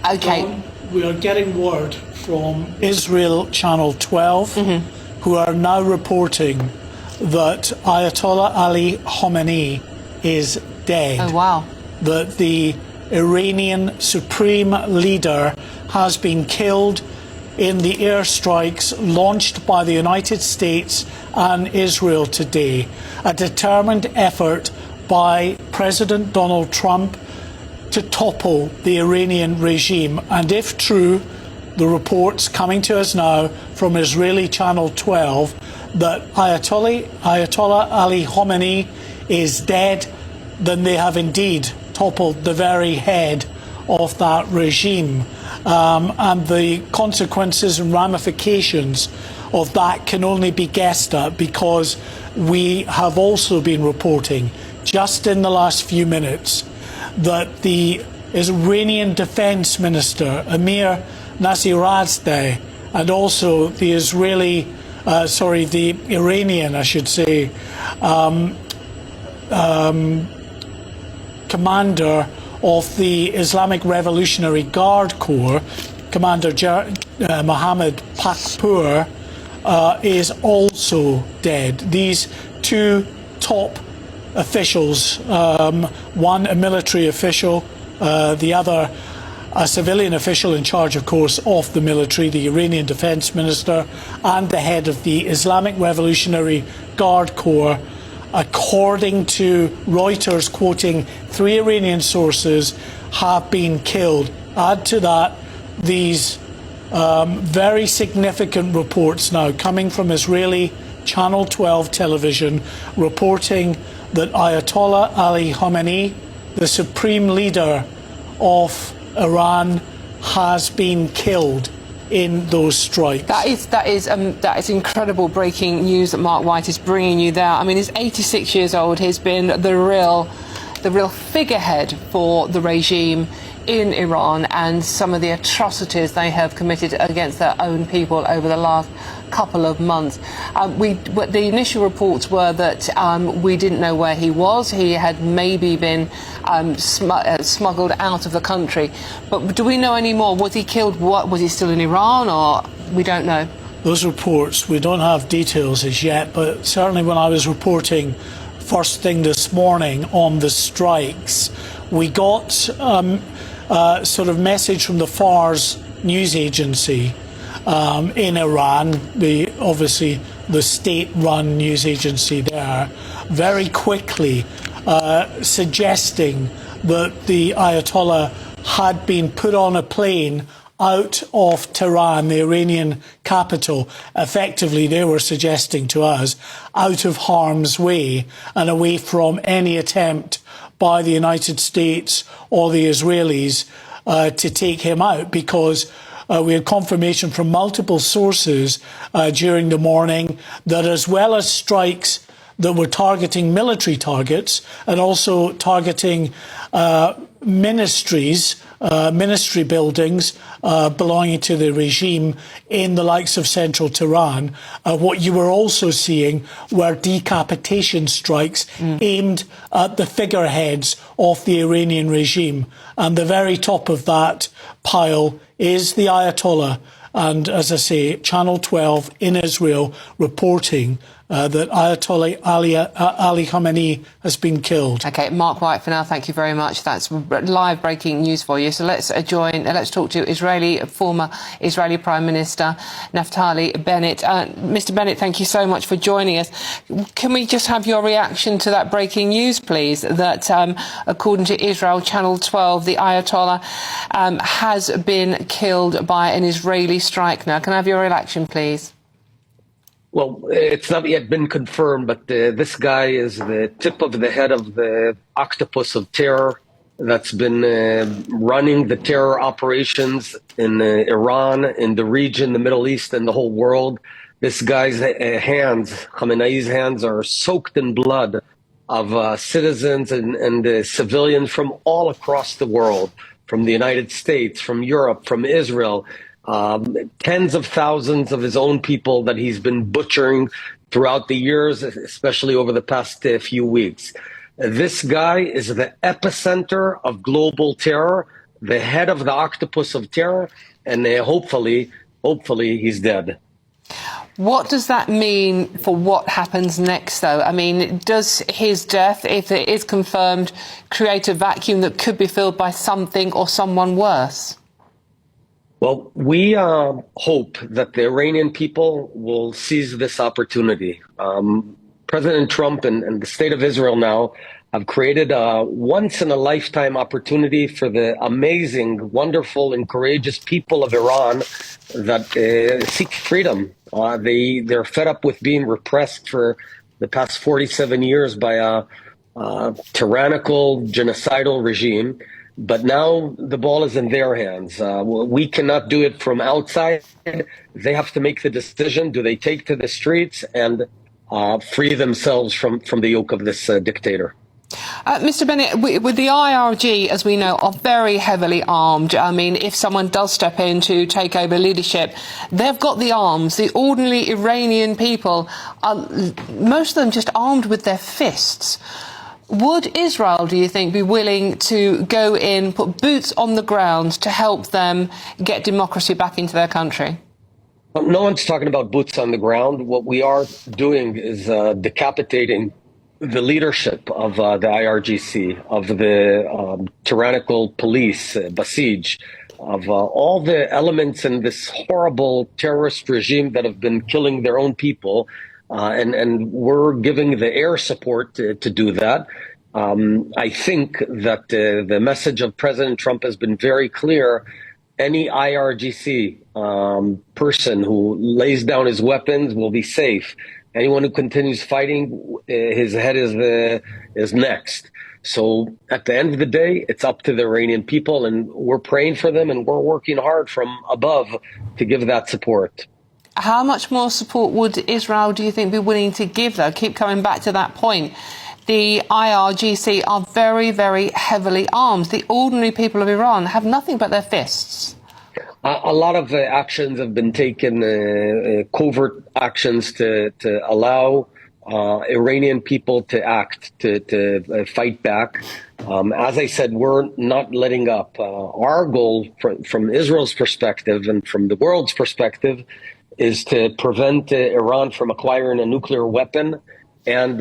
Okay. We are getting word from Israel Channel 12, who are now reporting that Ayatollah Ali Khamenei is dead. Oh, wow. That the Iranian Supreme Leader has been killed in the airstrikes launched by the United States and Israel today. A determined effort by President Donald Trump to topple the Iranian regime. And if true, the reports coming to us now from Israeli Channel 12 that Ayatollah Ali Khamenei is dead, then they have indeed toppled the very head of that regime. And the consequences and ramifications of that can only be guessed at, because we have also been reporting just in the last few minutes that the Iranian Defense Minister, Amir Nasirazdeh, and also the Iranian, I should say, commander of the Islamic Revolutionary Guard Corps, Commander Mohammed Pakpour, is also dead. These two top officials, one a military official, the other a civilian official in charge, of course, of the military, the Iranian Defense Minister, and the head of the Islamic Revolutionary Guard Corps, according to Reuters, quoting 3 Iranian sources, have been killed. Add to that these very significant reports now coming from Israeli Channel 12 television, reporting that Ayatollah Ali Khamenei, the Supreme Leader of Iran, has been killed in those strikes. That is incredible breaking news that Mark White is bringing you there. I mean, he's 86 years old. He's been the real figurehead for the regime in Iran and some of the atrocities they have committed against their own people over the last couple of months. The initial reports were that we didn't know where he was. He had maybe been smuggled out of the country. But do we know any more? Was he killed? Was he still in Iran, or we don't know? Those reports, we don't have details as yet, but certainly when I was reporting first thing this morning on the strikes, we got sort of message from the Fars news agency in Iran, obviously the state-run news agency there, very quickly suggesting that the Ayatollah had been put on a plane out of Tehran, the Iranian capital. Effectively, they were suggesting to us, out of harm's way and away from any attempt by the United States or the Israelis to take him out, because we had confirmation from multiple sources during the morning that, as well as strikes that were targeting military targets and also targeting ministries, ministry buildings belonging to the regime in the likes of central Tehran, what you were also seeing were decapitation strikes aimed at the figureheads of the Iranian regime. And the very top of that pile is the Ayatollah. And as I say, Channel 12 in Israel reporting that Ayatollah Ali Khamenei has been killed. Okay, Mark White, for now, thank you very much. That's live breaking news for you. So let's talk to former Israeli Prime Minister Naftali Bennett. Mr. Bennett, thank you so much for joining us. Can we just have your reaction to that breaking news, please, that according to Israel Channel 12, the Ayatollah has been killed by an Israeli strike now? Can I have your reaction, please? Well, it's not yet been confirmed, but this guy is the tip of the head of the octopus of terror that's been running the terror operations in Iran, in the region, the Middle East, and the whole world. This guy's hands, Khamenei's hands, are soaked in blood of citizens and civilians from all across the world, from the United States, from Europe, from Israel. Tens of thousands of his own people that he's been butchering throughout the years, especially over the past few weeks. This guy is the epicenter of global terror. the head of the octopus of terror, and hopefully he's dead. What does that mean for what happens next, though? I mean, does his death, if it is confirmed, create a vacuum that could be filled by something or someone worse? Well, we hope that the Iranian people will seize this opportunity. President Trump and the state of Israel now have created a once-in-a-lifetime opportunity for the amazing, wonderful, and courageous people of Iran that seek freedom. They're fed up with being repressed for the past 47 years by a tyrannical, genocidal regime. But now the ball is in their hands. We cannot do it from outside. They have to make the decision. Do they take to the streets and free themselves from the yoke of this dictator? Mr. Bennett, with the IRG, as we know, are very heavily armed. I mean, if someone does step in to take over leadership, they've got the arms. The ordinary Iranian people, most of them just armed with their fists. Would Israel, do you think, be willing to go in, put boots on the ground to help them get democracy back into their country? No one's talking about boots on the ground. What we are doing is decapitating the leadership of the IRGC, of the tyrannical police, Basij, of all the elements in this horrible terrorist regime that have been killing their own people. And we're giving the air support to do that. I think that the message of President Trump has been very clear. Any IRGC person who lays down his weapons will be safe. Anyone who continues fighting, his head is next. So at the end of the day, it's up to the Iranian people, and we're praying for them, and we're working hard from above to give that support. How much more support would Israel, do you think, be willing to give, though? Keep coming back to that point. The IRGC are very, very heavily armed. The ordinary people of Iran have nothing but their fists. A lot of actions have been taken, covert actions to allow Iranian people to act, to fight back. As I said, we're not letting up. Our goal from Israel's perspective and from the world's perspective is to prevent Iran from acquiring a nuclear weapon and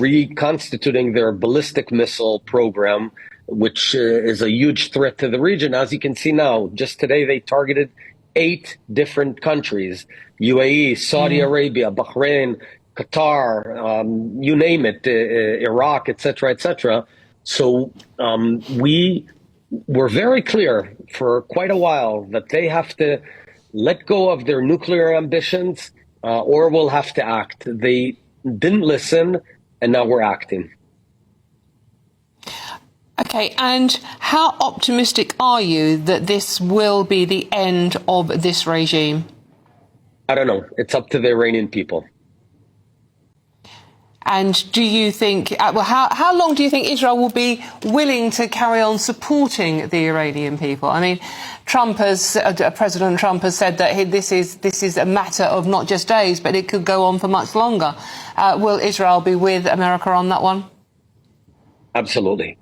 reconstituting their ballistic missile program, which is a huge threat to the region. As you can see now, just today they targeted 8 different countries: UAE, Saudi Arabia, Bahrain, Qatar, you name it, Iraq, etc., etc. So we were very clear for quite a while that they have to let go of their nuclear ambitions or we'll have to act. They didn't listen, and now we're acting. OK, and how optimistic are you that this will be the end of this regime? I don't know. It's up to the Iranian people. And do you think, well, how long do you think Israel will be willing to carry on supporting the Iranian people? I mean, President Trump has said that this is a matter of not just days, but it could go on for much longer. Will Israel be with America on that one? Absolutely.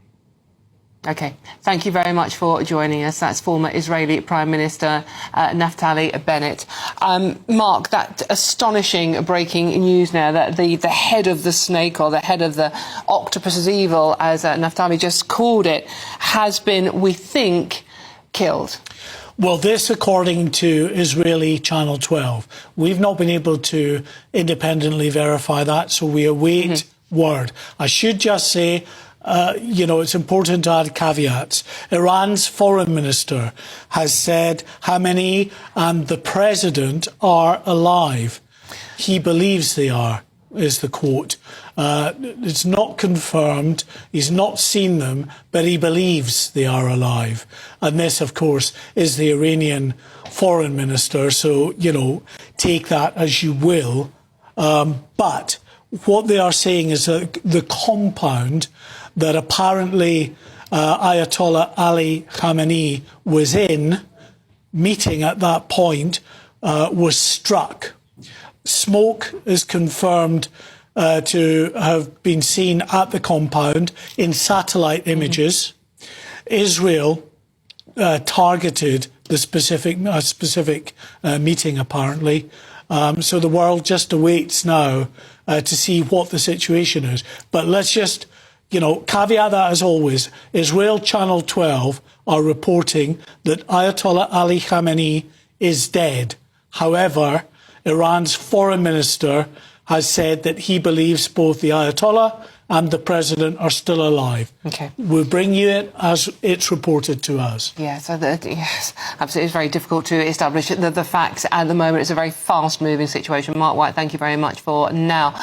OK, thank you very much for joining us. That's former Israeli Prime Minister Naftali Bennett. Mark, that astonishing breaking news now that the head of the snake, or the head of the octopus is evil, as Naftali just called it, has been, we think, killed. Well, this, according to Israeli Channel 12. We've not been able to independently verify that, so we await word. I should just say, it's important to add caveats. Iran's foreign minister has said Khamenei and the president are alive. He believes they are, is the quote. It's not confirmed. He's not seen them, but he believes they are alive. And this, of course, is the Iranian foreign minister. So, take that as you will. But what they are saying is that the compound that apparently Ayatollah Ali Khamenei was in, meeting at that point, was struck. Smoke is confirmed to have been seen at the compound in satellite images. Israel targeted the specific meeting, apparently. So the world just awaits now to see what the situation is. But let's just, caveat that as always. Israel Channel 12 are reporting that Ayatollah Ali Khamenei is dead. However, Iran's foreign minister has said that he believes both the Ayatollah and the president are still alive. Okay. We'll bring you it as it's reported to us. Yeah, so yes, absolutely. It's very difficult to establish the facts at the moment. It's a very fast-moving situation. Mark White, thank you very much for now.